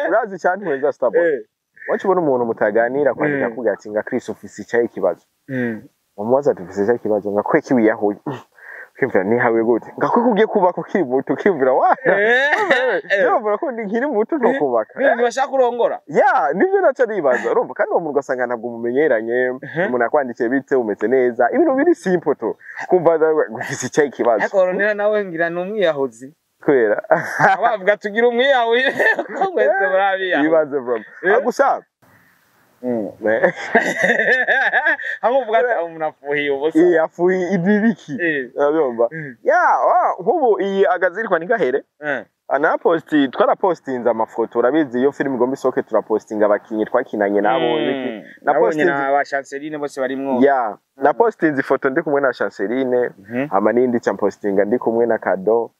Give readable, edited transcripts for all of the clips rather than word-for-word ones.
urazi cyane mwenza Starboy wacibona umuntu mutaganira kwandika kugira ati nga Chris office cyaye kibazo umuwaza ati office cyaye kibazo nga kweki wiyahuye kwimvira ni hawe gute nga kweki ugiye kubaka kiri muto kwimvira wa yobora ko nkiri muto no kubaka bashaka kurongora nivyo naca nibaza urumva kandi uwo muntu ugasanga ntabwo mumenyeranye umuntu akwandikiye bite umeze neza ibintu biri simple to kumva office cyaye kibazo ariko ronera nawe ngira numwiyahuzi kwera abavuga tugira umwiyahuye kwese barabiya ibaze bro agusa amuvuga ati umunafuhiye ubusa yafuhi idiriki abomba nkubu iyi agazirikwa ningahere ana posti twara postinza amafoto urabizi iyo film igomba isoke turapostinga abakinyi twakinanye nabo na postinga aba Chanceline bose barimwo na postinza ifoto ndi kumwe na Chanceline ama nindi cha postinga ndi kumwe na Kado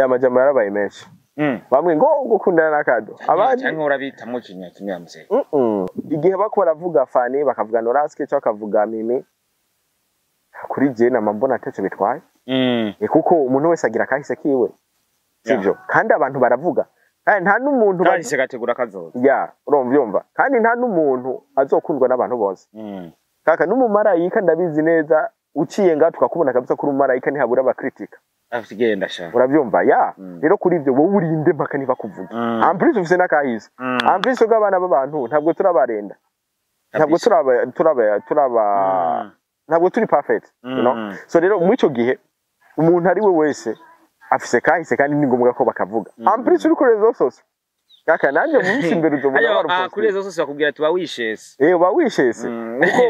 amajambo yarabaye menshi bamwe ngo gukundana na Kado abandi cyangwa urabita mu kinya muzee igihe bakora vuga fani bakavuga Noraske cyo bakavuga Mimi kuri je na mambona atece bitwaye kuko umuntu wese agira kahise kiwe sivyo kandi abantu baravuga kandi nta n'umuntu kahise gategura kazoza urumva kandi nta n'umuntu azokundwa n'abantu bose kaka n'umumarayika ndabizi neza uciye nga tukakubona kabisa kuri umumarayika ntihabura abakritika afigenda sha urabyumva rero kuri ivyo wowe urinde mpaka niba kuvuga amprise ufise nakahise amprise bw'abana b'abantu ntabwo turabarenda ntabwo ntabwo turi perfect so rero mu ico gihe umuntu ari we wese afise kahise kandi ni ngombwa ko bakavuga amprise uri kuri rezo sose kaka nanje munsi imbere uzobona barupost kuri rezo sose bakubwira tuba wishese uba wishese kuko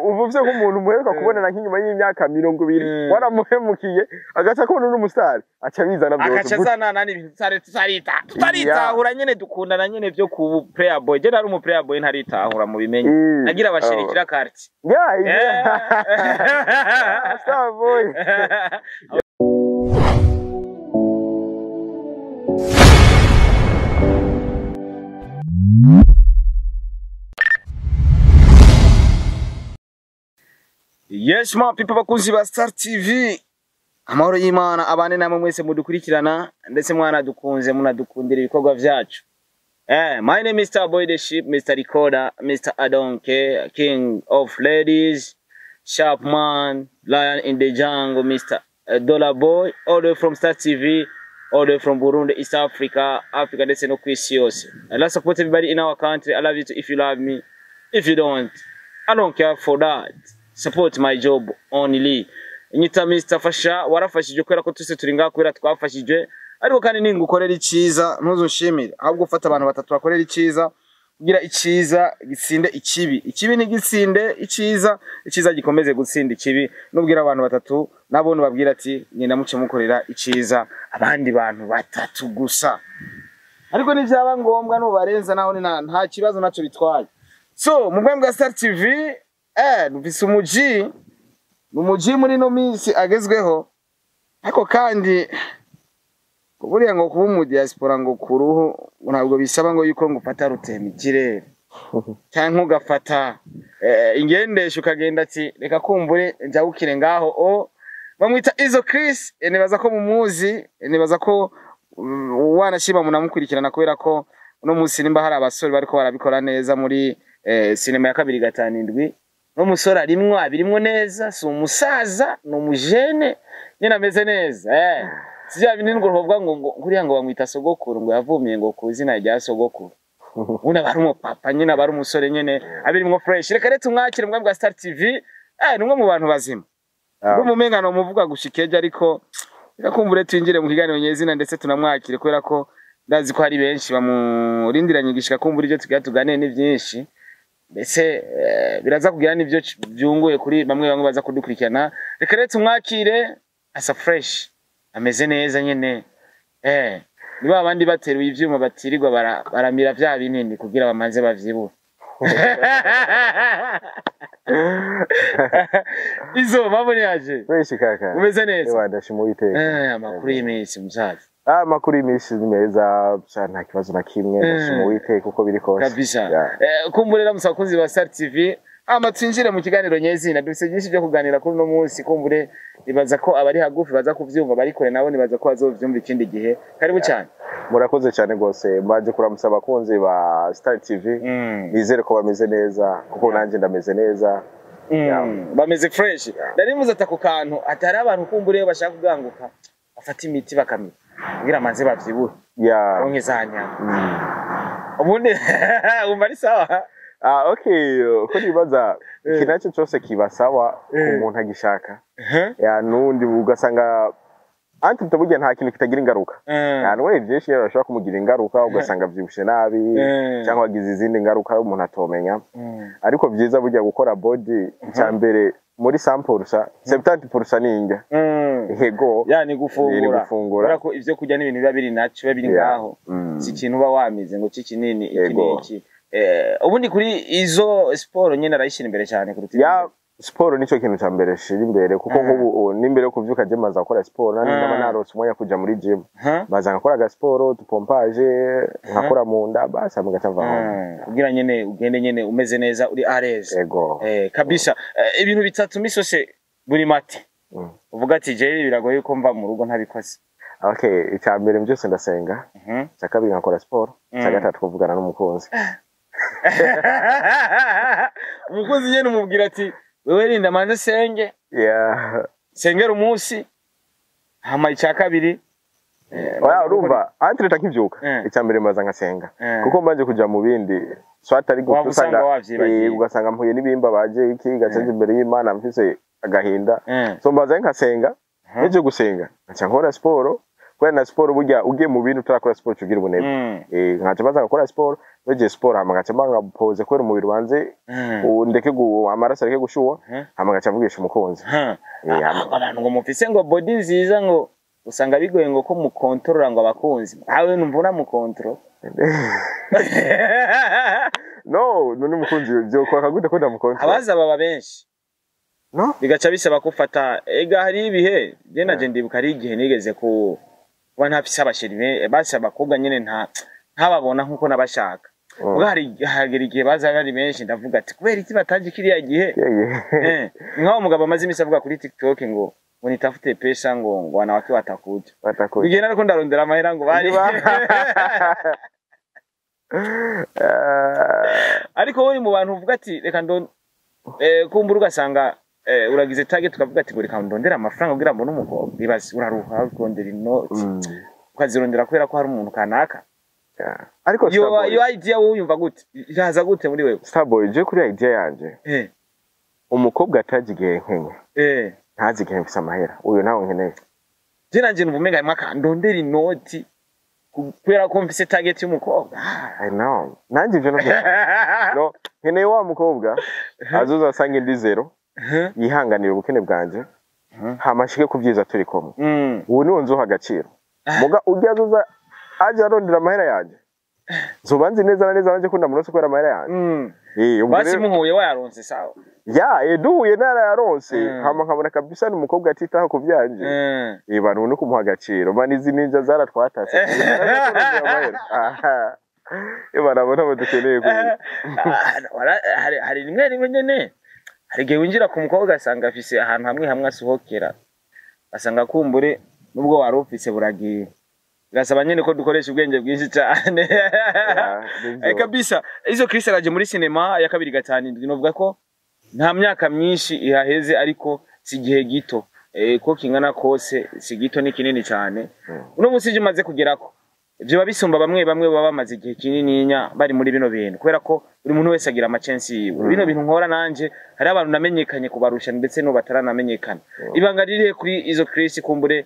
uvuvye nk'umuntu muheruka kubonana nk'inyuma y'imyaka 20 waramuhemukiye agaca ko n'umustar aca bizana byose agaca zana nani ibintu tutaritahura nyene dukundana nyene byo ku player boy je nari umu player boy ntaritahura mu bimenye nagira abashirikira carte Starboy Yes ma people bakunzi ba Star TV amahoro y'Imana abane namwe mwese mudukurikirana ndetse mwana dukunze munadukundira ibikorwa vyacu my name is Starboy the Ship Mr. Recorder Mr. Adonke King of Ladies Sharpman Lion in the Jungle Mr. Dollar Boy all the way from Star TV all the way from Burundi East Africa ndetse no kwisi yose let's support everybody in our country I love you too if you love me if you don't I don't care for that support my job only nyita Mr. Fasha warafashije kwera ko tuse turi ngakwera twafashije ariko kandi ningukorera iciza ntuzunshimire ahubwo ufata abantu batatu bakorera iciza kugira iciza gitsinde ikibi ntigitsinde iciza gikomeze gutsinda ikibi nubwira abantu batatu nabone babwira ati nyina muce mukorera iciza abandi bantu batatu gusa ariko nivyaba ngombwa no barenza naho nta kibazo naco bitwaye so mu bwa Star TV nufise umuji muri no minsi agezweho ariko kandi buriya ngo kuba mu diaspora ngo kuruhu ntabwo bisaba ngo yuko ngufata rutema ikirere cyangwa ugafata ingendesho ukagenda ati reka kumbure njawukire ngaho bamwita Izo Chris nibaza ko mumuzi nibaza ko wanashiba munamukurikirana kubera ko no munsi nimba hari abasore bariko barabikora neza muri cinema ya 257 no musore abirimwo neza si umusaza no mujene nyina ameze neza sija binini ngo bavuga ngo kuriya ngo bamwita sogokuru ngo yavumiye ngo kuzina rya sogokuru una bari mu papa nyina bari umusore nyene abirimwo fresh reka rete umwakire mbwa bwa Star TV numwe mu bantu bazima ngo mumengano muvuga gushikeje ariko irakumbure twinjire mu kiganiro nyezina ndetse tunamwakire kubera ko ndazi ko hari benshi bamurindiranye gishika kumbura ibyo tuganire ni byinshi mbese biraza kugira nivyo byunguye kuri bamwe baza kudukurikirana reka rete umwakire asa fresh ameze neza nyene niba abandi bateruye ivyuma batirirwa baramira vya binini kugira bamanze bavyibura Izo mabone yaje fresh kaka umeze neza wadashimo iteka amakuru y'imisi musaza amakuru y'imisi meza nta kibazo na kimwe ndashimo iteka uko biri kose kabisa kumburera musakunzi ba Star TV Amatsinjire mu kiganiro nyezina dufise byinshi byo kuganira kuri no munsi kumbure nibaza ko abari hagufi baza kuvyumva bari kure nabo nibaza ko bazovyumva ikindi gihe karibu cyane murakoze cyane gose baje kuramutsa abakunzi ba Star TV bizere ko bameze neza kuko nanje ndameze neza bameze fresh ndarimuza atako kantu atari abantu kumbure bashaka kuganguka afata imiti bakamira kugira amanze bavyibuhe onke zanya ubundi umva ari sawa okay ko nibaza kinacho cyose kibasawa umuntu agishaka nundi ugasanga anti tuburya nta kintu kitagira ingaruka none byinshi yarashaka kumugira ingaruka ugasanga byibushe nabi cyangwa agize izindi ngaruka umuntu atomenya ariko byiza burya gukora body cyambere muri 100% 70% ninjya yego yani gufungura ko ivyo kujya n'ibintu biba biri nacu biba biri ngaho si kintu ba wamize ngo ciki nini iki ubundi kuri izo sport nyene arayishira imbere cyane kuruti sport nico kintu cyambere shira imbere kuko nk'ubu nimbere yo kuvyuka je maza gukora sport nani ndaba narose umwanya kuja muri gym maza ngakora ga sport tupompage ngakora munda basa mugacava kugira nyene ugende nyene umeze neza uri areze yego kabisa ibintu bitatu misose buri mate uvuga ati je biragoye yuko mva mu rugo ntabikoze okay icyambere byose ndasenga cyakabiri ngakora sport cyagatatu kuvugana n'umukunzi umukunzi nyene umubwira ati wewe rinda manze senge sengera umunsi hama icyakabiri urumva antreta kivyuka icyambere maza ngasenga kuko mbanje kuja mu bindi swata ari gusanga ugasanga mpuye n'ibimba baje iki gacenje imbere y'Imana mfise agahinda so mbaza nkasenga eje gusenga nca nkora sport kwera na sport burya ugiye mu bintu utarakora sport cyugira ubunebwe nkaje baza gukora sport weje sport hama ngaca mbanga pose kwera umubiri wanze ndeke amaraso areke gushuwa hama ngaca avugisha umukunzi abantu ngo mufise ngo body nziza ngo usanga bigoye ngo ko mu control ngo abakunzi awe numvuna mu control no none umukunzi byo kwa kagute ko ndamukontrol abaza baba benshi no bigaca bisaba kufata ega hari ibihe je naje ndibuka ari igihe nigeze ku ntafise abashiri basa bakobwa nyene ntababona nkuko nabashaka ubwo hagera igihe baza bari benshi ndavuga ati kubera iki bataje kiriya gihe nkaho umugabo amaze imisi avuga kuri TikTok ngo nitafute pesa ngo wanawake watakuja bigenda ariko ndarondera amahera ngo bari ariko wowe mu bantu uvuga ati reka kumbura ugasanga uragize target tukavuga ati reka ndondera amafaranga kugira ngo n'umukobwa bibazi uraruha ukondera inoti ukazirondera kubera ko hari umuntu kanaka ariko iyo idea wowe yumva gute iraza gute muri wewe Starboy je kuri idea yanje umukobwa atagiye nkenye ntazigihe mfise amahera uyu nawe nkeneye je nanje nuvumenga mwaka ndondera inoti kubera ko mfise target y'umukobwa I know nanje ivyo no nkeneye wa mukobwa azuza asanga indi zero yihanganira ubukene bwanje hamashike kuvyiza turi komwe ubu niwo nzoha agaciro muga ujya azuza aje arondera amahera yanje zobanzi neza nanje ko ndamuronse kwera amahera yanje basi muhuye wayaronse sawa duhuye nara yaronse hama nkabona kabisa n'umukobwa atitaho kuvyanje bantu no kumuha agaciro mani izi ninja zaratwatase barabona badukeneye hari rimwe nyene hari gihe winjira ku mukobwa ugasanga afise ahantu hamwe asuhokera asanga kumbure nubwo wari ufise buragiye gasaba nyene ko dukoresha ubwenge bwinshi cyane kabisa izo Chris araje muri cinema ya 2 novuga ko nta myaka myinshi ihaheze ariko si gihe gito ko kingana kose si gito ni kinini cyane uno munsi umaze kugerako ibyo babisumba bamwe baba bamaze igihe kinininya bari muri bino bintu kubera ko buri muntu wese agira amachansi yiwe bino bintu nkora nanje hari abantu namenyekanye kubarusha ndetse no bataranamenyekana ibanga riri kuri izo Chris kumbure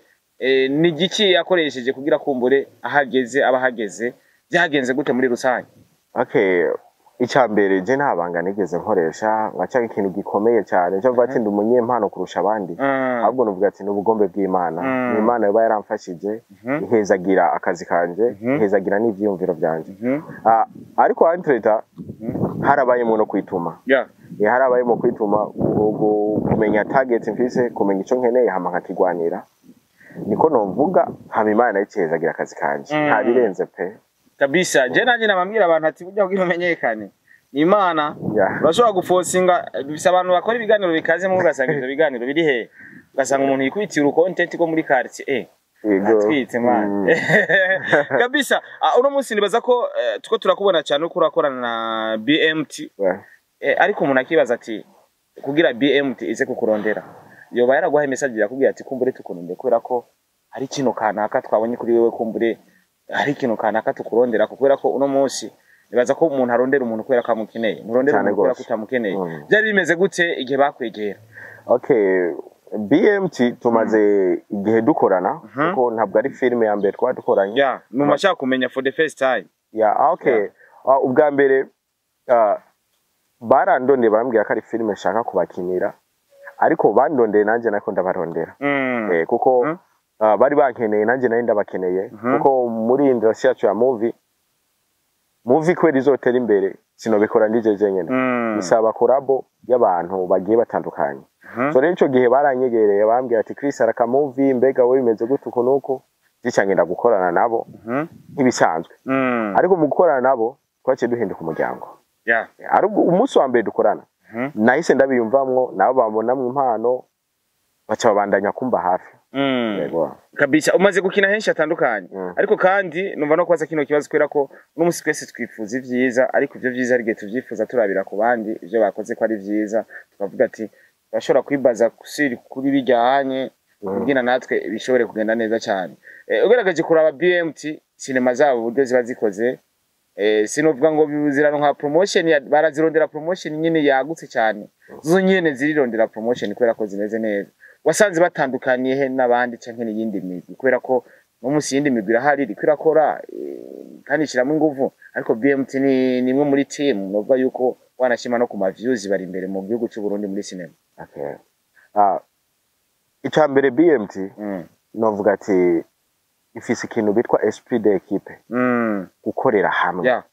ni giki yakoresheje kugira kumbure ahageze abahageze byagenze gute muri rusange okay icyambere je ntabanga nigeze nkoresha ngaca ikintu gikomeye cyane cyo vuga ati ndi umunyempano kurusha abandi ahubwo nuvuga ati n'ubugombe bw'Imana Imana yoba yaramfashije ihezagira akazi kanje ihezagira n'ivyumviro byanje ariko antreta harabaye mu no kwituma harabaye mu kwituma kumenya target mfise kumenya ico nkeneye hama nkakigwanira niko novuga hama Imana icezagira akazi kanje nta birenze pe kabisa je nanje nabambira abantu ati burya kugira umenyekane ni Imana. Yeah. Urashobora guforcinga bisa abantu bakora ibiganiro bikaze mu ugasanga ivyo biganiro biri he. Ugasanga umuntu yikubitiye urukontent ko muri quartier atwitse mwana kabisa. Uno munsi nibaza ko tuko turakubona cyane uko urakorana na BMT. Ariko umuntu akibaza ati kugira BMT ize kukurondera yoba yaraguhaye message yakubwira ati kumbure tukunonde kubera ko hari kino kanaka twabonye kuri wewe kumbure hari kino kanaka tukurondera kubera ko uno munsi nibaza ko umuntu arondera umuntu kubera ko amukeneye murondera umuntu kubera ko utamukeneye byari bimeze gute igihe bakwegera? Okay, BMT tumaze igihe dukorana kuko ntabwo ari filime ya mbere twadukoranye. Yeah, numashaka kumenya for the first time. Yeah, okay. Ubwa mbere barandonde bambwira ko ari filime nshaka kubakinira ariko bandondeye nanje nako ndabarondera. Kuko bari bankeneye nanje nari ndabakeneye kuko muri industry yacu ya movie kweli izotera imbere sinobikora ndije jenyene. Bisaba collabo y'abantu bagiye batandukanye. So rero ico gihe baranyegereye bambwira ati Chris araka movie mbega we bimeze gute uko nuko zicangenda gukorana nabo nk'ibisanzwe. Ariko mu gukorana nabo twaciye duhinduka umuryango. Yeah. Ari umunsi wa mbere dukorana. Nahise ndabiyumvamwo nabo bambonamwe impano baca babandanya kumba hafi. Yego. Kabisa umaze gukina henshi atandukanye. Ariko kandi numva no kwaza kino kibazo kwera ko n'umunsi twese twifuza ivyiza ariko ivyo vyiza arige tuvyifuza turabira ku bandi ivyo bakoze ko ari vyiza tukavuga ati bashobora kwibaza kusiri kuri bijyanye kugira natwe bishobore kugenda neza cyane. Ugaragaje kuraba BMT cinema zabo buryo ziba zikoze sinovuga ngo bizirano nka promotion barazirondera promotion nyine yagutse cyane zo nyene zirirondera promotion kubera ko zimeze neza. Wasanze batandukaniye he nabandi canke n'iyindi migwi kubera ko no musi yindi migwi irahari rikirakora kandi shiramo inguvu ariko BMT ni nimwe muri team novuga yuko wanashima no ku ma views bari imbere mu gihugu cy'u Burundi muri cinema. Okay. Icambere BMT novuga ati ifise ikintu bitwa esprit d'équipe. Gukorera hamwe. Yeah.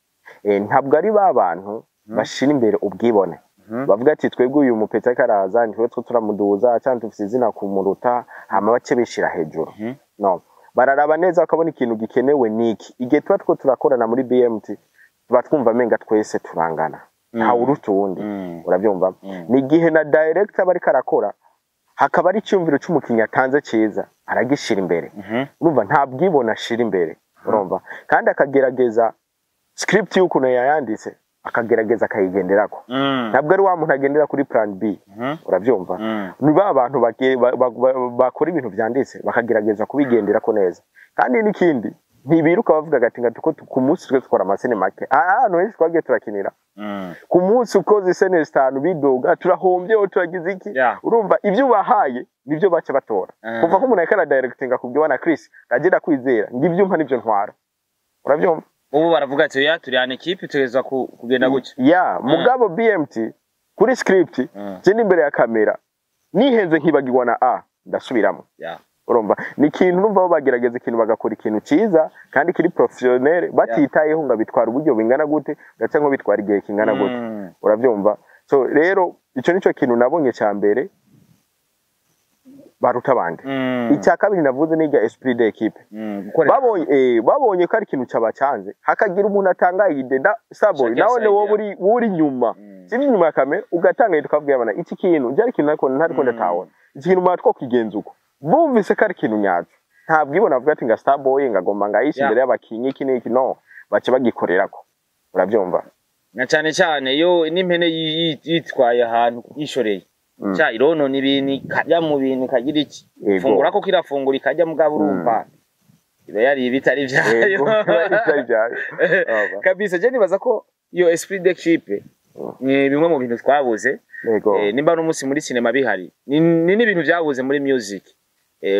Ntabwo ari babantu bashira imbere ubwibone. Bavuga ati twebwe uyu mupeta karaza ntwe turamuduza cyane tufise izina kumuruta hama bace bishira hejuru. No. Bararaba neza bakabona ikintu gikenewe niki. Igihe tuba turakorana muri BMT tuba twumva menga twese turangana. Nta uruta uwundi. Urabyumva? Ni igihe na director bari karakora hakaba ari cyumviro cy'umukinya atanze ciza aragishira imbere. Urumva nta bwibona ashira imbere. Urumva? Kandi akagerageza script yuko yayanditse akagerageza akayigenderako. Ntabwo ari wa muntu agendera kuri plan B. Urabyumva? Ni ba bantu bakora ibintu byanditse bakagerageza kubigenderako neza. Kandi n'ikindi ntibiruka bavuga gatinga tuko ku munsi twe twora amasene make. No henshi twagiye turakinira. Ku munsi ukoze isene 5 bidoga turahombye turagize iki? Urumva ibyo bahaye nibyo bace batora. Kuva ko umuntu yakara directing akubwiye na Chris agenda kwizera ngibyo mpa nibyo ntwara. Urabyumva? Ubu baravuga ati ya turi an equipe tugezwa kugenda gutya. Yeah, mugabo BMT kuri script je imbere ya kamera nihenze nkibagirwa na ndasubiramo. Yeah. Urumva ni ikintu numva bagerageza ikintu bagakora ikintu ciza kandi kiri professionnel batitayeho ngo bitwara uburyo bingana gute gace nko bitwara igihe kingana gute. Urabyumva? So rero ico nico kintu nabonye ca mbere baruta bandi. Icya kabiri navuze niga esprit d'équipe. Babonye ko ari ikintu cyabacanze hakagira umuntu atangaye idenda saboy naone wo buri nyuma sindi nyuma ya kamera ugatanga tukabwiye abana iki kintu byari kintu ariko ntariko ndatawona iki kintu matwo kigenza uko bumvise ko ari ikintu nyazo ntabwo ibona avuga ati nga starboy ngagomba ngayishi imbere y'abakinyi iki n'iki no bace bagikorerako. Urabyumva? Na cyane cyane yo n'impene yitwaye ahantu yishoreye cha irono nibini kajya mu bintu kagira iki fungura ko kirafungura ikajya mugabo urumva iba yari ibitari byayo kabisa. Je nibaza ko iyo esprit d'équipe ni bimwe mu bintu twabuze. Nimba no musi muri cinema bihari ni n'ibintu byabuze muri music.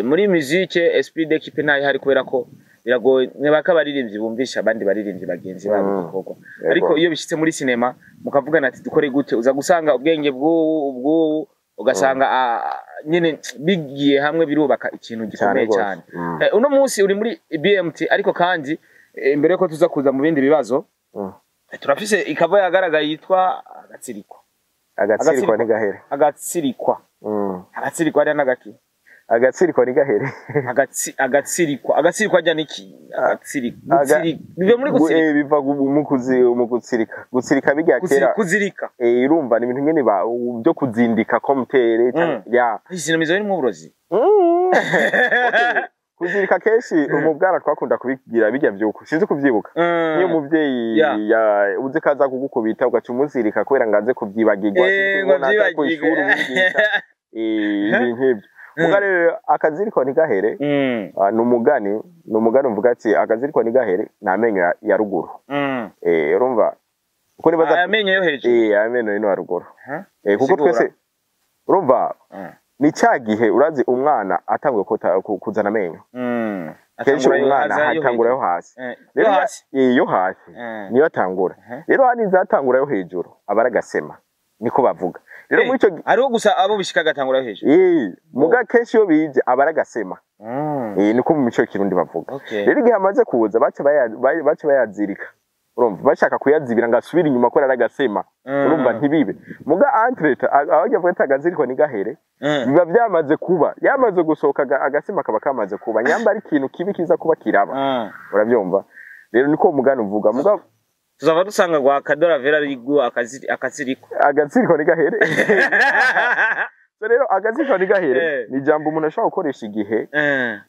Muri music esprit d'équipe nayo hari kubera ko biragoye nebaka baririmbyi bumvisha abandi baririmbyi bagenzi babo koko. Ariko iyo bishitse muri cinema mukavugana ati dukore gute uza gusanga ubwenge bwo ugasanga nyine bigiye hamwe birubaka ikintu gikomeye cyane. Uno munsi uri muri BMT ariko kandi imbere ko tuza kuza mu bindi bibazo turafise ikava yagaragaye yitwa agatsirikwa. Agatsirikwa ni gahere. Agatsirikwa. Agatsirikwa ari nagaki. agatsiriko ni gahere agatsiriko ajya niki biva muri gutsirika biva mu gutsirika bijya kera kuzirika irumva ni ibintu nyene byo kuzindika komtere ya isinamizo ni mu burozi kuzirika keshi umubwana twakunda kubigira bijya byuko sinzi kuvyibuka niyo muvyeyi uze kaza kugukubita ugaca umuzirika kwera ngaze kuvyibagirwa ngo nk'ibyo muga rero akaziriko ni gahere numugani uvuga ati akaziriko ni gahere namenyo ya ruguru urumva uko nibaza amenyo yo hejuru amenyo ino ya ruguru kuko twese urumva ni cyagihe urazi umwana atangwe kuzana amenyo kenshi umwana hatangura yo hasi yo hasi niyo atangura rero hani zatangura yo hejuru abaragasema niko bavuga rero muri cyo ariho gusa abo bishika gatangura yo hejuru muga kenshi yo bije abaragasema niko mu mico kirundi bavuga rero igihe amaze kuza bace bayazirika urumva bashaka kuyazibira ngasubira inyuma ko raragasema urumva ntibibe muga entrete abaje vuga agaziriko ni gahere biba byamaze kuba yamaze gusohoka agasema kaba kamaze kuba nyamba ari ikintu kibi kiza kuba kiraba urabyumva rero niko mugana uvuga muga tuzava dusanga gwa kadora vera rigu agaziriko ni gahere rero agaziriko ni gahere ni jambo umuntu ashobora gukoresha igihe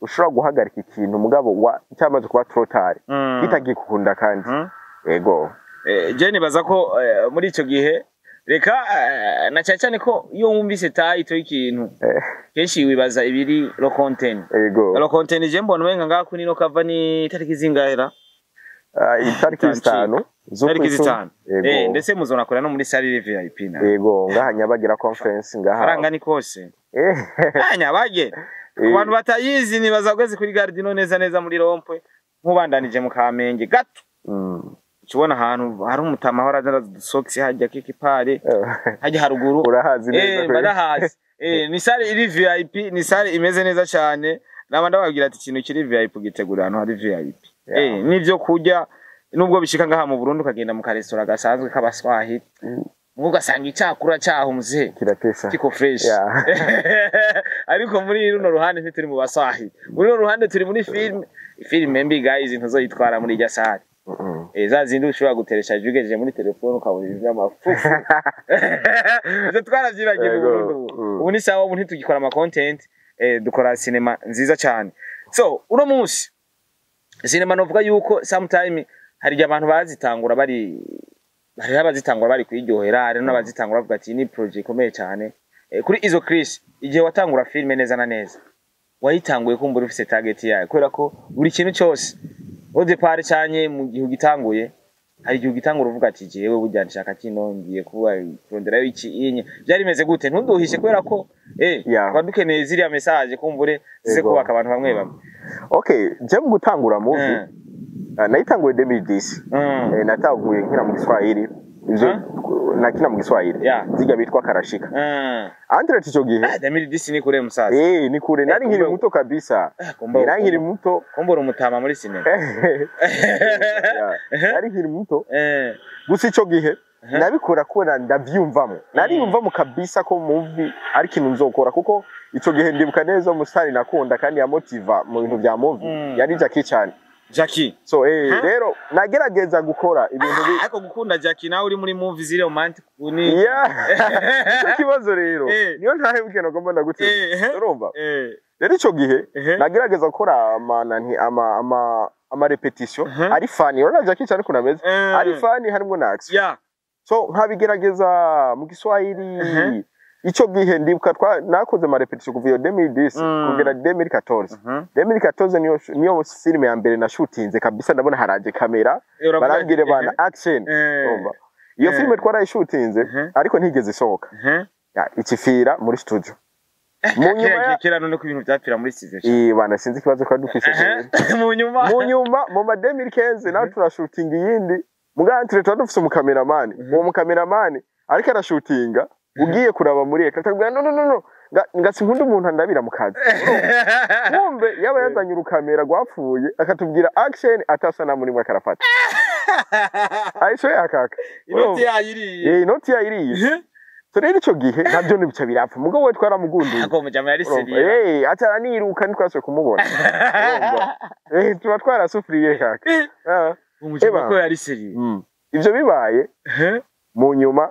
ushobora guhagarika ikintu mugabo cyamaze kuba trotari kitagikunda kandi ego Jenny baza ko muri ico gihe reka na cyane ko iyo wumvise title y'ikintu kenshi wibaza ibiri lo content ego lo content je mbona wenga ngako nino kava ni tariki zingahera itariki 5 tariki 5 ndetse muzona kora no muri salle VIP na ego ngaha nyabagira conference ngaha arangani kose nyabage abantu batayizi nibaza kwezi kuri Gardino neza muri Rompwe nkubandanije mu Kamenge gato Chubona ahantu hari umutama aho arazana socks hajya kikipare hajya haruguru urahazi neza barahazi ni sale iri VIP ni sale imeze neza cyane nabanda babwira ati ikintu kiri VIP gitegura ahantu hari VIP nivyo kujya nubwo bishika ngaha mu Burundi ukagenda mu karesitora gasanzwe kabaswahi ugasanga icyakura cyaho muze kiratesa kiko fresh ariko muri runo ruhande ntituri mu baswahi muri runo ruhande turi muri film mbi guys ntozo yitwara muri ijya sale za zindi ushobora guteresha jugeje muri telefone ukabona ibintu by'amafufu izo twaravyibagiye ubu ni sawa ubu ntitugikora ama content dukora cinema nziza cyane so uno munsi cinema novuga yuko sometime hari abantu bazitangura bari abazitangura bari kwiryohera hari n'abazitangura bavuga ati ni project ikomeye cyane kuri izo Chris igihe watangura filme neza na neza wayitanguye kumbura ufite target yawe kubera ko buri kintu cyose ode pare cyanye mu gihe ugitanguye hari igihe ugitangura uvuga ati jewe burya nshaka kinongiye kuba kurondera iki inye byari meze gute ntunduhishe kubera ko badukeneye ziriya message kumbure zize kubaka abantu bamwe okay je mu gutangura movie nayitanguye 2010 natanguye nkira mu Giswahili ivyo nakina mu Giswahili ziga bitwa karashika andre ticho gihe 2010 ni kure musaza ni kure nari nkiri muto kabisa nari nkiri muto kombora umutama muri sinema nari nkiri muto gusa ico gihe nabikora kubera ndavyumvamo nari yumvamo kabisa ko movie ari kintu nzokora kuko ico gihe ndibuka neza umusari nakunda kandi ya motiva mu bintu bya movie yari Jackie cyane Jackie so rero nagerageza gukora ibintu ariko gukunda Jackie nawe uri muri movie zire romantic kuni kibazo rero niyo ntahe bukeno gomba ndagute urumva rero ico gihe nagerageza gukora ama repetition ari funny urana Jackie cyane kunameze ari funny harimo na action so nkabigerageza mu Giswahili ico gihe ndibuka nakoze ma repetition kuva 2010 kugera 2014 niyo filime ya mbere na shootinze kabisa ndabona haraje kamera barangire bana action umva iyo filime twarayishutinze ariko ntigeze isohoka ikifira muri studio munyuma kera none ko ibintu byapfira muri studio bana sinzi kibazo kwa dufise munyuma mu 2015 na turashooting yindi mugantre twadufise umukameramani uwo mukameramani ariko arashootinga ugiye kuraba muri eka takubwira no ngasinkunda umuntu andabira mu kazi kumbe yaba yazanye urukamera gwapfuye akatubwira action atasa na muri mwe karafata aisho yakaka inoti yayiriye so rero ico gihe navyo nibica birapfa mugabo we twaramugunduye ako mujama yari seriye ataraniruka ntitwashoboye kumubona tuba twarasufuriye kaka umujama ko yari seriye ivyo bibaye mu nyuma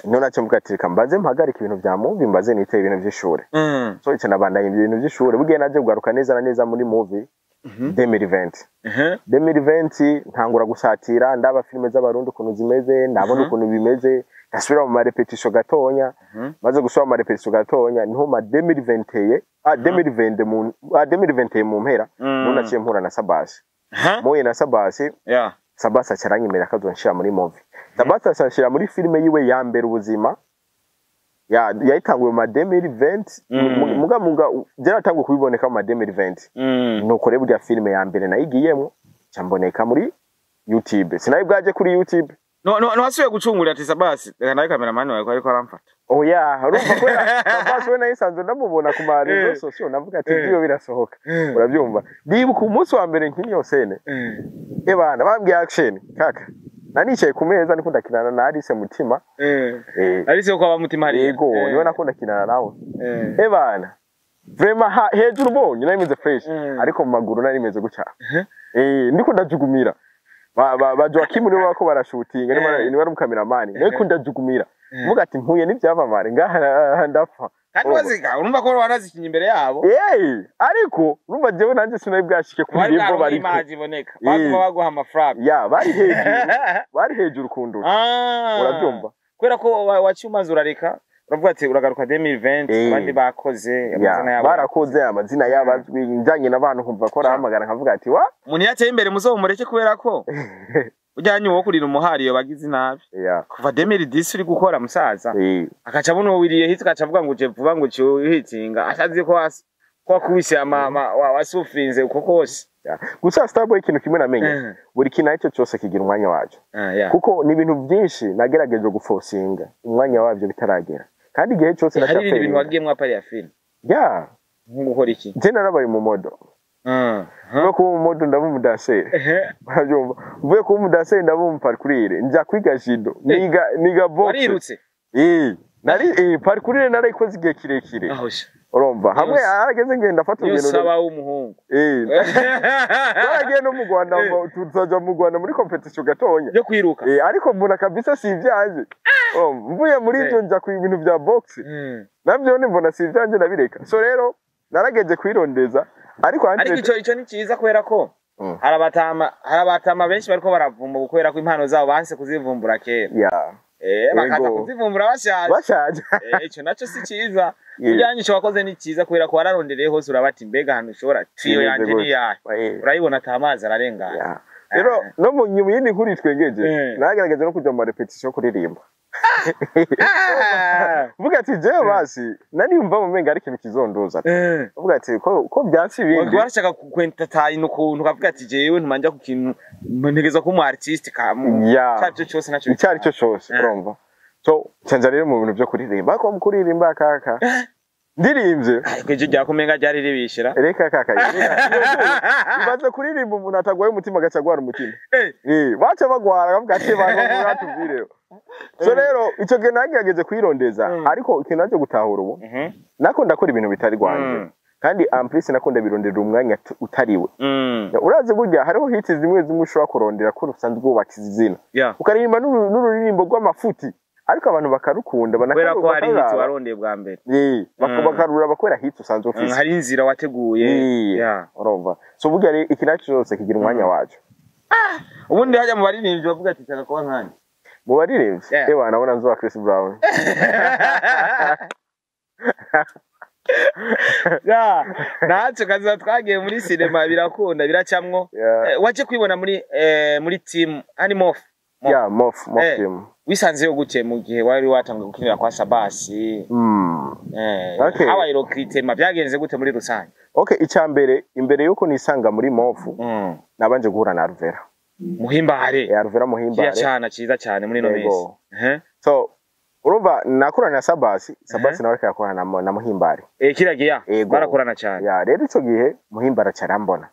none aca mvuga ati reka mbaze mpagarika ibintu vya movie mbaze niteye ibintu vy'ishure so ico nabandanye ibintu vy'ishure bugiye naje kugaruka neza na neza muri movie 2020 ntangura gusatira ndaba filime z'abarundi ukuntu zimeze ndabona ukuntu bimeze ndasubira mu marepetition gatonya maze gusubira mu marepetition gatonya niho ma 2020 mu mpera none aciye mpura na Sabasi moye na Sabasi Sabasi acaranyemera akazonshira muri movie Sabasi asanshira muri filime yiwe ya mbere ubuzima yayitanguye mu 2020 muga byaratanguye kubiboneka mu 2020 nuko rero burya filime ya mbere nayigiyemo cyamboneka muri YouTube sinayi bwaje kuri YouTube no wasuye gucungura ati Sabasi reka nawe cameraman wawe ariko aramfata urumva ko Sabasi we nayisanze ndamubona ku ma rezo social navuga ati byo birasohoka urabyumva ndibuka umunsi wa mbere nkini yosene ebana bambwiye action kaka nanicaye ku meza ndiko ndakinana na Alice Mutima Alice uko aba Mutima hari yego niwe nakunda kinana nawe ebana vraiment hejuru bonye narimeze fresh ariko mu maguru narimeze gucya ndiko ndajugumira Joakim niwe wako barashutinga niwe ari cameraman ndiko ndajugumira vuga ati mpuye n'ivyamamare ngaha ndapfa kandi waziga urumva ko wanazikinye imbere yabo ariko urumva jewe nanje sinabwashike ku bimbo bari imaji boneka baguma baguha amafaranga bari hejuru kundura urabyumva kwera ko wacyumaze urareka uravuga ati uragaruka 2020 abandi bakoze amazina yabo barakoze amazina y'abazwi njanye n'abantu nkumva ko rahamagara nkavuga ati wa umuntu yateye imbere muzomureke kubera ko ujyanye wo kurira umuhariyo bagize nabi kuva 2010 uri gukora musaza akaca abona wiriye hitse akaca avuga ngo je vuba ngo hitinga ashaze ko kubise wasufrinze uko kose gusa Starboy ikintu kimwe namenye buri kintu icyo cyose kigira umwanya wacu kuko ni ibintu byinshi nagerageje guforcinga umwanya wabyo bitaragera kandi igihe cyose hari ibintu wagiyemo apari ya film nko gukora iki je narabaye mu modo no kuba mu modo ndaba umudanseri urabyumva uvuye kuba umudanseri ndaba umuparkurire njya kwiga judo niga boxe warirutse parkurire narayikoze igihe kirekire urumva hamwe arageze ngenda afata urugendo usaba w'umuhungu baragiye no mu Rwanda tuzaja mu Rwanda muri competition gatonya yo kwiruka ariko mbona kabisa si ivyanje mvuye muri ivyo nja ku ibintu vya boxe navyo mbona si ivyanje nabireka so rero narageje kwirondeza ariko ico ni ciza kubera ko harabatama benshi bariko baravumba kubera ko impano zabo banse kuzivumbura kera bakaza kuzivumbura bashaje ico naco si ciza ujyanye ico wakoze ni ciza kubera ko wararondereye hose urabati mbega hano ushobora tiyo yanje ni yahe urayibona atamazi ararengana rero no mu nyuma yindi nkuri twengeje nagerageza no kuja mu repetition kuririmba vuga ati je basi nani umva mu menga ari ikintu kizondoza vuga ati ko byansi ibindi warashaka kwenta tayi ukuntu kavuga ati jewe ntumanja ku kintu ntegeza ko mu artiste cyacu cyose naco icyari cyo cyose urumva so cyanza rero mu bintu byo kuririmba ko mu kuririmba kaka ndirimbye kweje jya kumenga ryari ribishira reka kaka ibaze kuririmba umuntu atagwaye umutima gacagwara umutima bacha bagwara kavuga ati bantu batuvire so rero ico gihe nagerageje kwirondeza ariko ikintu naje gutahura ubu nako ndakora ibintu bitari rwanje kandi amplisi nakunda birondera umwanya utariwe uraze burya hariho hits zimwe ushobora kurondera ko rusanzwe ubakiza izina ukaririmba n'ururirimbo rw'amafuti ariko abantu bakarukunda banakora ko hari hits warondeye bwa mbere bakarura bakwera hits usanzwe ufite hari inzira wateguye urumva so burya iki naco cyose kigira umwanya wacu ubundi hajya mu baririmbyi bavuga ati cyaka kuba nkanje mu baririmbyi nabona nzo wa Chris Brown naco kaza twagiye muri cinema birakunda biracamwo waje kwibona muri team Animof Mof team wisanze yo gute mu gihe wari watanga gukinira kwa Sabasi habaye recruitment byagenze gute muri rusange icyambere imbere yuko nisanga muri Mof nabanje guhura na Arvera Muhimbare Arvera Muhimbare cyana ciza cyane muri no mesi so urumva nakorana na Sabasi nawe akakorana na Muhimbare kiragiya barakorana cyane rero ico gihe Muhimbare cyarambona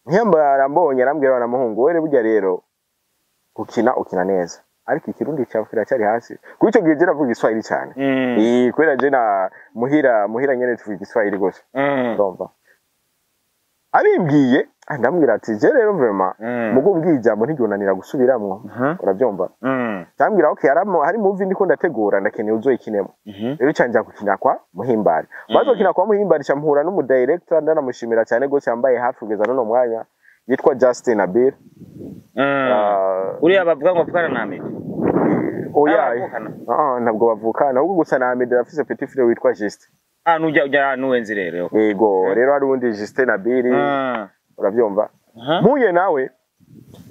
Muhimbare arambonye arambwira na muhungu we burya rero ukina neza ariko ikirundi cyafira cyari hasi kuri icyo gihe je navuga Igiswahili cyane kubera je na muhira nyene tuvuga Igiswahili gose urumva abimbwiye ndambwira ati je rero vraiment mugo mbwiye ijambo ntigyonanira gusubiramwo urabyumva ndambwira okay hari movie ndiko ndategura ndakeneye uzoyikinemo rero cyanja gukina kwa Muhimbari bazokina kwa Muhimbari campura n'umu director ndanamushimira cyane gose yambaye hafi kugeza none mwanya yitwa Justin Abir uri abavuga ngo bwana Namid oya ntabwo bavukana ahubwo gusa Namid afise petit frère witwa Justin nujya nuwenzi rero rero hari undi Justin Abir urabyumva muye nawe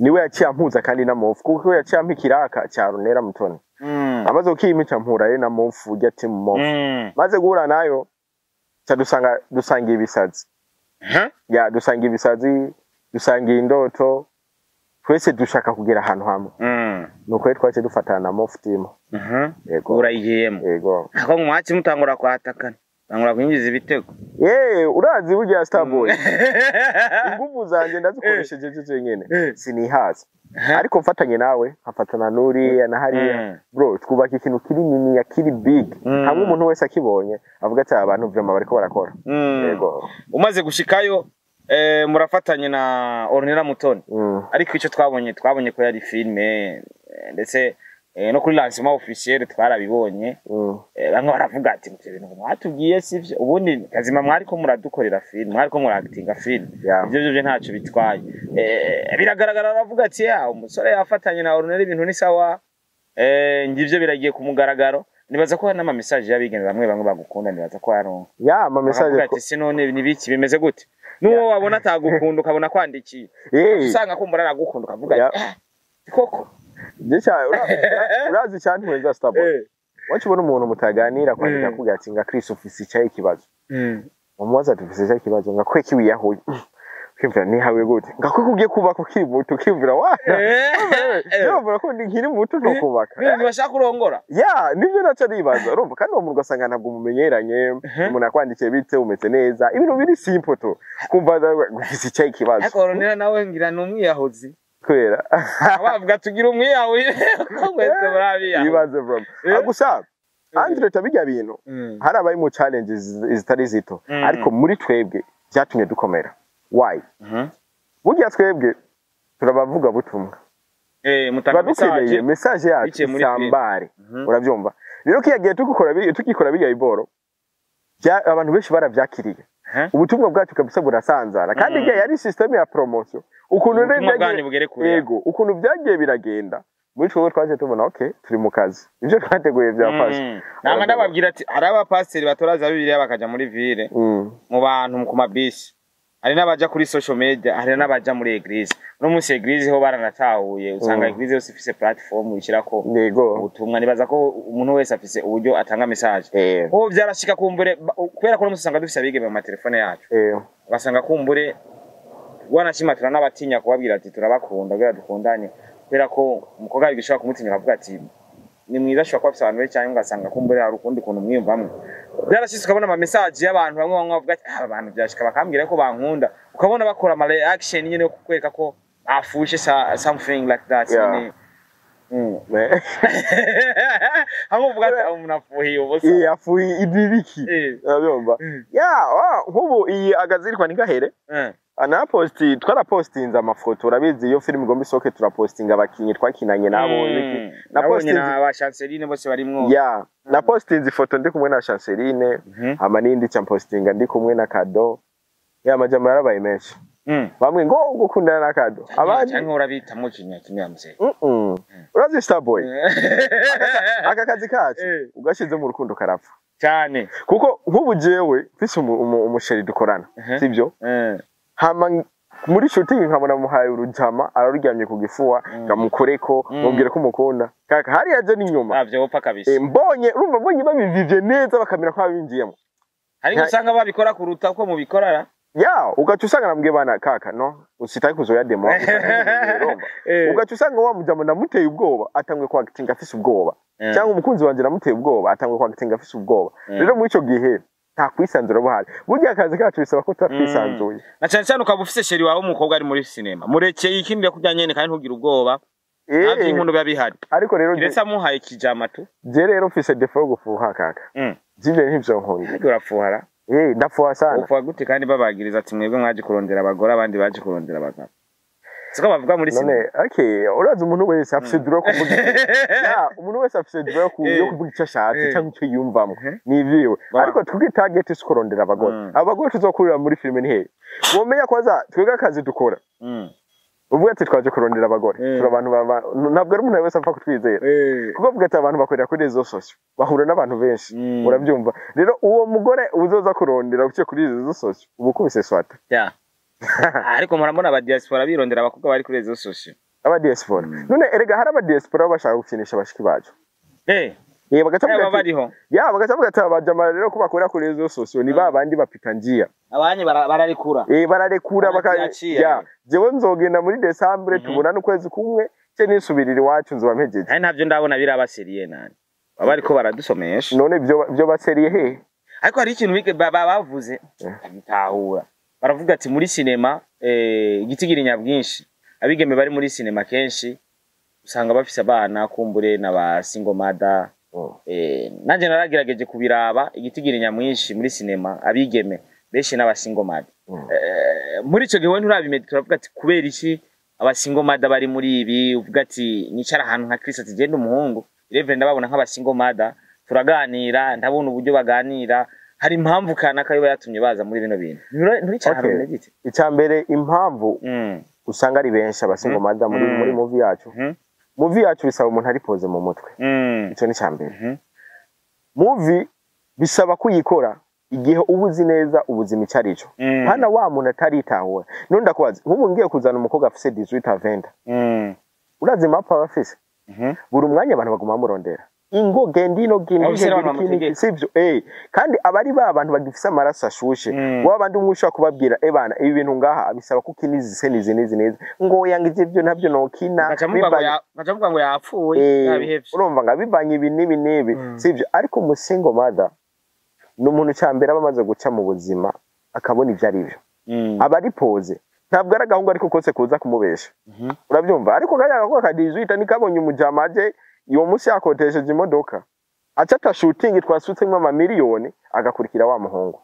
niwe yaciye ampuza kandi na Mofu kuko yaciye ampikiraka cya Runera Mutoni amaze ukimica mpura ye na Mofu ujya ati Mofu maze guhura nayo dusanga ibisazi dusanga ibisazi dusanga indoto twese dushaka kugera ahantu hamwe nuko twaje dufatana na Mofu team yego urayiyemo yego ako mwatsi mutangura kwatakana tangura kwinjiza ibitego urazi burya Starboy ingufu zanje ndazikoresheje je nyene sinihaza ariko mfatanye nawe hafatana nuri na hariya bro twubaka ikintu kiri nini ya kiri big hamwe umuntu wese akibonye avuga ati abantu vyama bariko barakora yego umaze gushikayo murafatanye na Ornella Mutoni ariko icyo twabonye ko yari filme ndetse no kuri lancement officiel twarabibonye bamwe baravuga ati ibintu mwatubwiye sivyo ubundi kazima mwari ko muradukorera film mwari ko muractinga film ibyo ntacyo bitwaye biragaragara baravuga ati umusore yafatanye na Ornella ibintu ni sawa ngivyo biragiye ku mugaragaro nibaza ko n'ama message yabigene bamwe bagukunda nibaza ko yaronka ama message ati sinone nibiki bimeze gute nuwo wabona atagukunda ukabona kwandikiye usanga kumbura aragukunda ukavuga koko urazi cyane weza Starboy wacibona umuntu mutaganira kwandika kugira ati nga Chris office cyaye kibazo umuwaza dufise cyaye kibazo nga kweki wiyahuye kwimvira ni hawe gute nga kugiye kubaka kiri muto kimvira wa yobora ko nkiri muto no kubaka bashaka kurongora nivyo naca nibaza urumva kandi uwo muntu ugasanga ntabwo mumenyeranye umuntu akwandikiye bite umeze neza ibintu biri simple to kumva gufise cyaye kibazo ariko Ornella nawe ngira numwiyahuzi kwera abavuga tugira umwiyahuye kwese barabiya ibaze bro gusa Andre tabijya bintu hari abaye mu challenges zitari zito ariko muri twebwe byatumye dukomera why burya twebwe turabavuga butumwa mutanga message yacu sambare urabyumva rero kiyagiye tukikora bijya iboro abantu benshi baravyakiriye ubutumwa bwacu kabisa burasanzara kandi igihe yari system ya promotion ukuntu ukuntu byagiye biragenda muri twe twaje tubona okay turi mu kazi ibyo twateguye byafashe nama ndababwira ati ari abapasiteri batoraza bibiri bakaja muri ville mu bantu ku mabisi hari n'abaja kuri social media hari n'abaja muri eglise no munsi eglise ho baranatahuye usanga eglise yose ifise platform ishirako ubutumwa nibaza ko umuntu wese afise uburyo atanga message ho byarashika kumbure kubera ko musanga dufise abigeme mu telefone yacu basanga kumbure wanashimatira n'abatinya kubabwira ati turabakunda kugira dukundanye kubera ko umukobwa ari gishaka kumutinya avuga ati ni mwiza shaka kwafisa abantu benshi cyangwa ngasanga kumbure hari ukundi kuntu mwiyumvamwe byarashitse ukabona ama message y'abantu bamwe bavuga ati abantu byashika bakambwira ko bankunda ukabona bakora ama reaction nyine yo kukwereka ko afushe something like that uvuga ati umuntu afuhiye ubusa afuhiye ibibiki urabumva nkubu iyi agazirikwa ni gahere twarapostinze amafoto urabizi iyo film igomba isoke turapostinga abakinyi twakinanye nabo na ba Chanceline bose barimwo na postinze ifoto ndi kumwe na Chanceline ama nindi postinga ndi kumwe na Kado amajambo yarabaye menshi bamwe ngo gukundana na Kado abandi cyangwa urabita mu kinya muzee urazi Starboy aka kazi kacu ugashize mu rukundo karapfa cyane kuko nkubu jewe mfise umusheri dukorana sibyo hama muri shooting nkabona muhaye urujama araruryamye ku gifuwa ngamukoreko mubwire ko mukunda kaka hari yaje n'inyuma avyo opfa kabisa mbonye urumva mbonye babivije neza bakamira kwa binjiyemo hari gusanga babikora kuruta ko mubikora ugaca usanga nambwiye bana kaka no usitaye kuzoya demo ugaca usanga wa mujama namuteye ubwoba atangwe kwa acting afise ubwoba cyangwa umukunzi wanje namuteye ubwoba atangwe kwa acting afise ubwoba rero muri ico gihe nta kwisanzura buhari burya akazi kacu bisaba ko tutakwisanzuye na cyane cyane ukaba ufise sheri wawe umukobwa ari muri cinema murekeye ikindi yakujyanye kandi ntugira ubwoba ntabyo inkundo biba bihari ariko rero kiretse amuhaye kijama tu je rero mfise defo yo gufuha kaka jivye nk'ivyo nkunda urafuhara ndafuha sana ufuha gute kandi babagiriza ati mwebwe mwaje kurondera abagore abandi baje kurondera abagabo siko bavuga muri sinema none okay uraza umuntu wese afise duro kuvuga ya umuntu wese afise duro yo kuvuga icyo ashatse cyangwa icyo yumvamo nivyiwe ariko twige target si kurondera abagore tuzokurira muri filime ni he womenya kwaza twega akazi dukora uvuga ati twaje kurondera abagore turi abantu ntabwo ari umuntu wese apfa kutwizera kuko avuga ati abantu bakorera kuri rezo sosio bahura n'abantu benshi urabyumva rero uwo mugore uzoza kurondera uciye kuri rezo sosio ubukubise swata ariko murambona aba diaspora birondera abakobwa bari kuri rezo sosio aba diaspora none erega hari aba diaspora bashaka gukinisha bashiki bacu bagacavuga bariho bagacavuga ati abajama rero ko bakorera kuri rezo sosio ni babandi bapita njia abanye bararekura bararekura jewe nzogenda muri December tubona n'ukwezi kumwe cye nisubirira iwacu nzuba mpejeje ari ntabyo ndabona biraba seriye nani baba ariko baradusomesha none byo baseriye he ariko hari ikintu bavuze gitahura baravuga ati muri sinema igitigira nyabwinshi abigeme bari muri sinema kenshi usanga bafise abana kumbure n'aba single mother nanje naragerageje kubiraba igitigira nyamwinshi muri sinema abigeme benshi n'aba single mother muri ico gihe nturabimedi turavuga ati kubera iki aba single mother bari muri ibi uvuga ati nicara ahantu nka Chris ati genda umuhungu Reverend ndababona nk'aba single mother turaganira ndabona uburyo baganira hari impamvu kanaka yo yatumye baza muri bino bintu nturicyane gite icambere impamvu usanga ari benshi aba single mother muri movie yacu movie yacu bisaba umuntu ari pose mu mutwe ico ni cyambere movie bisaba kuyikora igihe ubuzi neza ubuzima icarico hana wa muntu ataritahura none ndakwaza nk'ubu ngiye kuzana umukobwa afise 18 20 urazi mapa bafise buri umwanya abantu baguma murondera ingo gendino gindi sivyo kandi abari ba abantu bagifisa amaraso ashushe wabandi umwisha kubabwira bana ibi bintu ngaha abisaba kukinizi senizi neza ngo yangize ibyo ntabyo nokina bacavuga ngo yapfuye yabihevye urumva nga bivanye ibi nibi sivyo ariko umusingo mother n'umuntu cyambere abamaze guca mu buzima akabona ivyo ari byo abari pose ntabwo ari gahungu ariko kose kuza kumubesha urabyumva ariko kanya ko kadijuita nikabonye umujamaje iyo musi yakotesheje imodoka acata shooting twasutsemo amamiliyoni agakurikira wa muhungu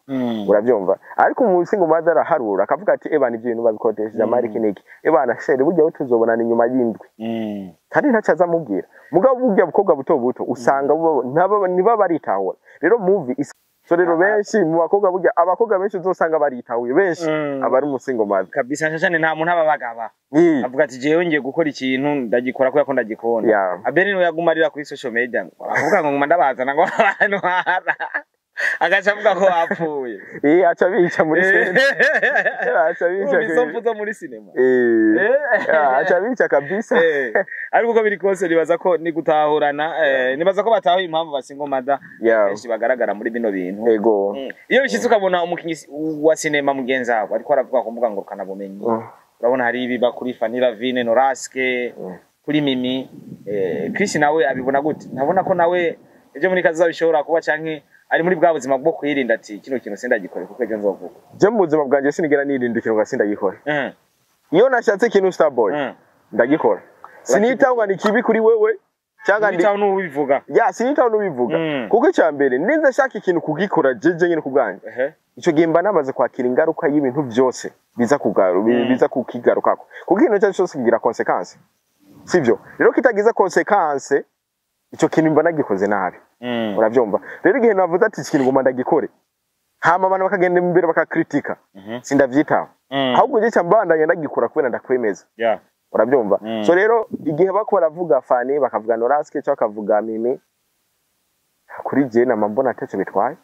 urabyumva ariko umusingo mother araharura akavuga ati ebana ibyo bintu babikotesheje amari kiniki ebana shere burya tuzobonana inyuma y'indwi kandi ntacaza mubwira mugabo burya bukobwa buto usanga niba baritahura rero movie so rero benshi mu bakobwa burya abakobwa benshi uzosanga baritahuye benshi abari umusingo mother kabisa cyane nta muntu ababagaba avuga ati jewe ngiye gukora ikintu ndagikora kuko ndagikunda abene no yagumarira kuri social media avuga ngo ndabazana ngo abantu hara agacha avuga ko apfuye acha bica muri sinema acha bica bisomfuzo muri sinema acha bica kabisa ariko ko biri kose nibaza ko ni gutahurana nibaza ko bataho impamvu basingo mother benshi bagaragara muri bino bintu ego iyo bishitse ukabona umukinyi wa sinema mugenzi wabo ariko aravuga ko mvuga ngo kana bumenyi urabona hari ibiba kuri Fanny Lavine Noraske kuri Mimi Chris nawe abibona gute nabona ko nawe ejo muri kazi zabishobora kuba canke ari muri bwa buzima bwo kwirinda ati kino kintu sindagikore kuko ejo nzovuga je mu buzima bwanje sinigera nirinda ikintu gasindagikore iyo nashatse ikintu Starboy ndagikora sinitangwa ni kibi kuri wewe cyangwa ndi cyangwa nubivuga sinitangwa nubivuga kuko cyambere ndinze shaka ikintu kugikora jeje nyine kubwanje ico gimba namaze kwakira ingaruka y'ibintu byose biza kukigarukako kuko ikintu cyacu cyose kigira consequence sivyo rero kitagize consequence ico kintu mba nagikoze nabi urabyumva rero igihe navuze ati ikintu ngoma ndagikore hama abantu bakagenda imbere bakakritika sindavyitaho ahubwo je cyambandanya ndagikora kubera ndakwemeza urabyumva so rero igihe bakora avuga Fanny bakavuga Noraske cyo bakavuga Mimi kuri je na mambona atetse bitwaye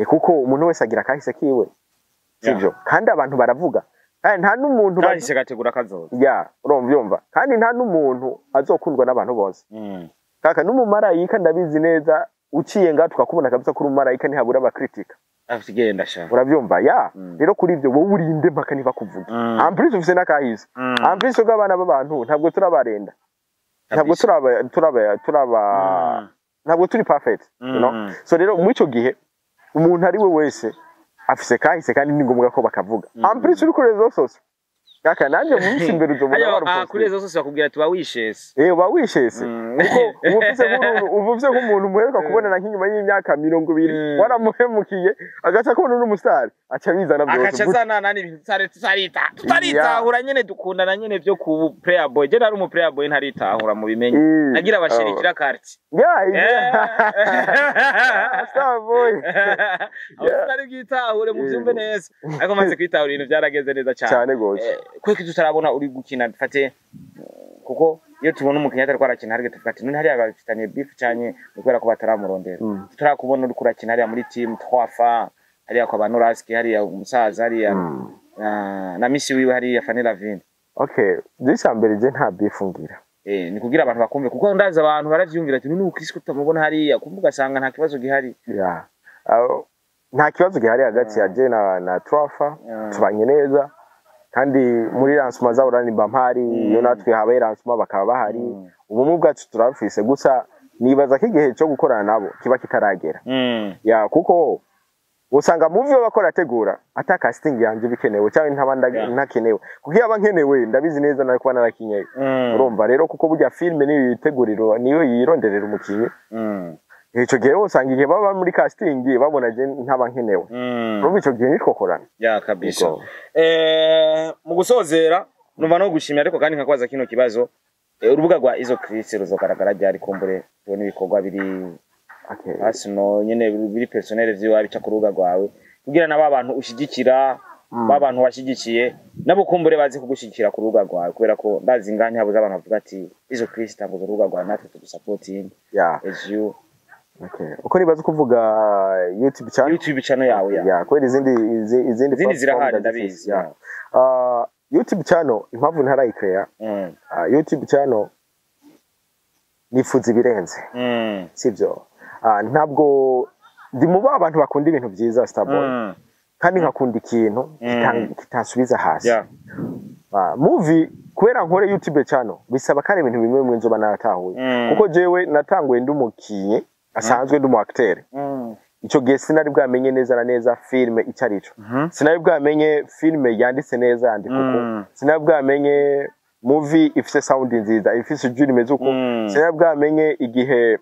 kuko umuntu wese agira kahise kiwe sivyo kandi abantu baravuga kandi nta n'umuntu bahise gategura kazoza urumva kandi nta n'umuntu azokundwa n'abantu bose kaka n'umumarayika ndabizi neza uciye ngaho tukakubona kabisa kuri umumarayika ntihabura abakritika afigenda sha urabyumva rero kuri ibyo wowe urinde mpaka niba kuvuga amprise ufise nakahise amprise bw'abana b'abantu ntabwo turabarenda ntabwo ntabwo turi perfect so rero mu ico gihe umuntu ari we wese afise kahise kandi ni ngombwa ko bakavuga amprise uri kuri rezo sose kaka nanje mu minsi imbere uzobona ayo kuri izo zose bakubwira tuba wishese uba wishese kuko uvufise nk'umuntu muheruka kubonana nk'inyuma y'imyaka 20 waramuhemukiye agaca kubona n'umusitari aca bizana byose akacazana nani ibintu tutaritahura nyene dukundana nyene byo ku player boy je nari umu player boy ntaritahura mu bimenye nagira abashirikira karti star boy nari bwitahure mu byumve neza ariko maze kwitahura ibintu byarageze neza cyane gose kweki tutarabona uri gukina dufate kuko iyo tubona umukinya atari kwarakina harige tufate none hari abafitanye beef cyane kubera ko bataramurondera tutarakubona uri kurakina hari muri team twafa hari kwa Banoraski hari umusaza hari na misi wiwe hari Fanny Lavine okay disambere je nta beef ngira ni kugira abantu bakumve kuko ndaza abantu baravyumvira ati none ukisi kutamubona hari kumvuga sanga nta kibazo gihari nta kibazo gihari hagati ya je na Twafa tubanye neza kandi muri lancement za urani bampari iyo natwe habaye lancement bakaba bahari ubumwe bwacu turafise gusa nibaza ko igihe cyo gukorana nabo kiba kitaragera kuko usanga movie bakora tegura ata casting yanje bikenewe cyangwa ntabanda ntakenewe kuko yaba nkenewe ndabizi neza nari kuba narakinye urumva rero kuko burya filme niyo yiteguriro niyo yironderera umukinyi ico gihe usanga igihe baba muri casting babona je ntaba nkenewe urumva ico gihe nitwokorana kabisa mu gusozera numva no gushimira ariko kandi nkakwaza kino kibazo urubuga rwa Izo Chris ruzogaragara ryari kumbure tubone ibikorwa biri asino nyene biri personnel vyiwa bica ku rubuga rwawe kugira nabo abantu ushigikira babantu washigikiye nabo kumbure bazi kugushigikira ku rubuga rwawe kubera ko ndazi nganye habuze abantu bavuga ati Izo Chris tanguza urubuga rwa natwe tugusupporting as you uko nibaza kuvuga YouTube channel yawe kweli izindi zirahari ndabizi YouTube channel impamvu ntarayikrea YouTube channel nifuza ibirenze sivyo ntabwo ndi mu abantu bakunda ibintu byiza Starboy kandi nkakunda ikintu kitasubiza hasi movie kubera nkore YouTube channel bisaba kare ibintu bimwe mu nzoba naratahuye kuko jewe natanguye ndi umukinyi asanzwe ndi mu acteur ico gihe sinari bwamenye neza na neza filme icarico sinari bwamenye filme yanditse neza yandikuko sinari bwamenye movie ifise sound nziza ifise ijwi rimeze uko sinari bwamenye igihe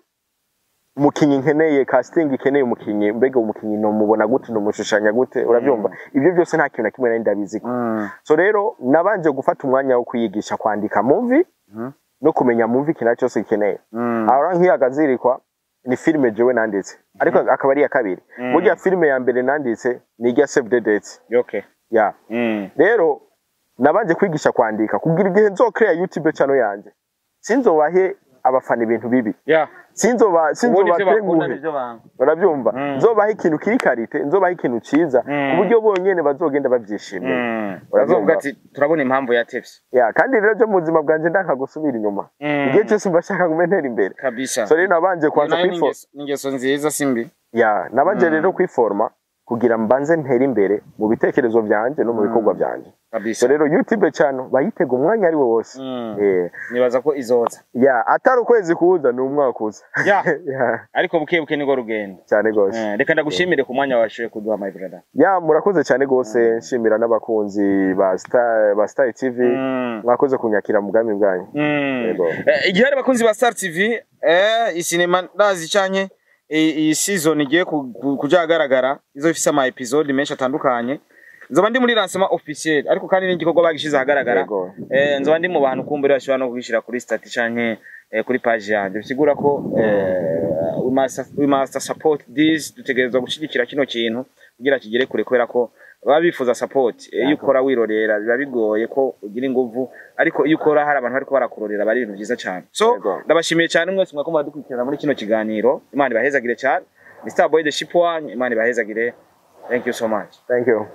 umukinyi nkeneye casting ikeneye umukinyi mbega umukinyi no mubona gute no mushushanya gute urabyumva ibyo byose nta kintu na kimwe nari ndabizi so rero nabanje gufata umwanya wo kuyigisha kwandika movie no kumenya movie kina cyose ikeneye ahora nkiyagazirikwa ni filme jewe nanditse ariko akaba ari ya kabiri burya filme ya mbere nanditse ni ya Save the Dates rero nabanje kwigisha kwandika kugira igihe nzo create YouTube channel yanje sinzobahe abafana ibintu bibi sinzoba tenguhe urabyumva nzobahe ikintu kiri karite nzobahe ikintu ciza kuburyo bonyene bazogenda bavyishimira uravuga ati turabona impamvu ya Tefsi kandi rero byo muzima bwanje ndanka gusubira inyuma igihe cyose mbashaka kumentera imbere kabisa so rero nabanje kwanza kwiforma ningeso nziza simbi nabanje rero kwiforma kugira mbanze ntera imbere mu bitekerezo byanje no mu bikorwa byanje kabisa rero YouTube channel bayitega umwanya ari we wose nibaza ko izoza atari ukwezi kuza ni umwaka uza ariko bukebuke nigo rugendo cyane gose reka ndagushimire ku mwanya washoye kuduha my brother murakoze cyane gose nshimira n'abakunzi ba Star TV mwakoze kunyakira mugambi bwanyu igihe ari abakunzi ba Star TV isinema ndazi cyanye iyi season igiye kujagaragara izo ifise ama episode menshi atandukanye nzoba ndi muri lancement officiel ariko kandi n'igikorwa bagishize ahagaragara nzoba ndi mu bantu kumbere bashobora no kugishira kuri status canke kuri page yanje bisigura ko we must support this dutegerezwa gushigikira kino kintu kugira kigere kure kubera ko baba bifuza support iyo ukora wirorera biba bigoye ko ugira inguvu ariko iyo ukora hari abantu bariko barakurorera bari ibintu byiza cyane so ndabashimiye cyane mwese mwako mwadukurikirana muri kino kiganiro Imana ibahezagire cyane Mr Boy the Ship One Imana ibahezagire thank you so much thank you